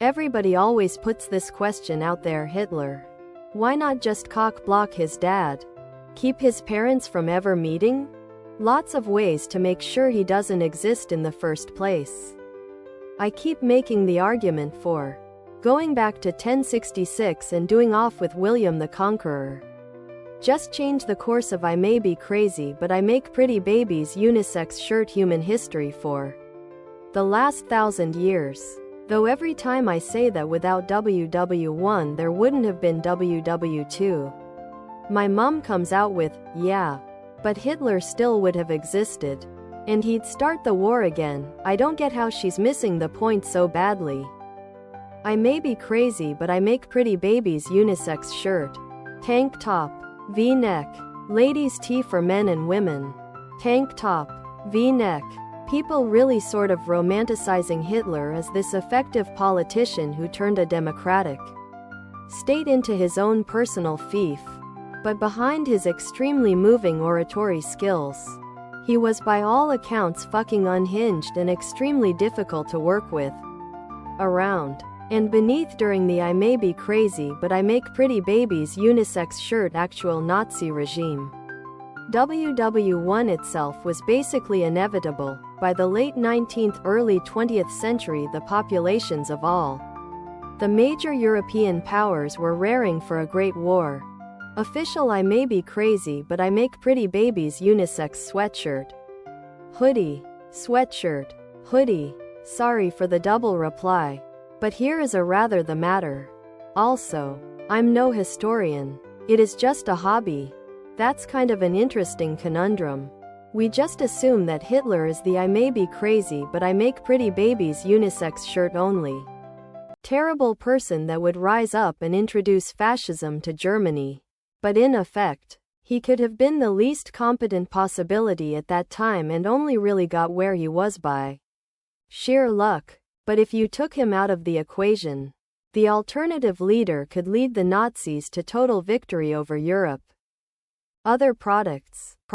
Everybody always puts this question out there: Hitler. Why not just cock block his dad? Keep his parents from ever meeting? Lots of ways to make sure he doesn't exist in the first place. I keep making the argument for going back to 1066 and doing off with William the Conqueror. Just change the course of I may be crazy but I make pretty babies unisex shirt human history for the last 1,000 years. Though every time I say that without WW1 there wouldn't have been WW2. My mom comes out with, yeah, but Hitler still would have existed. And he'd start the war again. I don't get how she's missing the point so badly. I may be crazy but I make pretty babies unisex shirt. Tank top, V-neck. Ladies tee for men and women. Tank top, V-neck. People really sort of romanticizing Hitler as this effective politician who turned a democratic state into his own personal fief. But behind his extremely moving oratory skills, he was by all accounts fucking unhinged and extremely difficult to work with around. And beneath, during the I may be crazy but I make pretty babies unisex shirt actual Nazi regime, WW1 itself was basically inevitable. By the late 19th, early 20th century, the populations of all the major European powers were raring for a great war. Official I may be crazy but I make pretty babies unisex sweatshirt. Hoodie. Sweatshirt. Hoodie. Sorry for the double reply. But here is a rather the matter. Also, I'm no historian. It is just a hobby. That's kind of an interesting conundrum. We just assume that Hitler is the I may be crazy but I make pretty babies unisex shirt only terrible person that would rise up and introduce fascism to Germany. But in effect, he could have been the least competent possibility at that time and only really got where he was by sheer luck. But if you took him out of the equation, the alternative leader could lead the Nazis to total victory over Europe. Other products.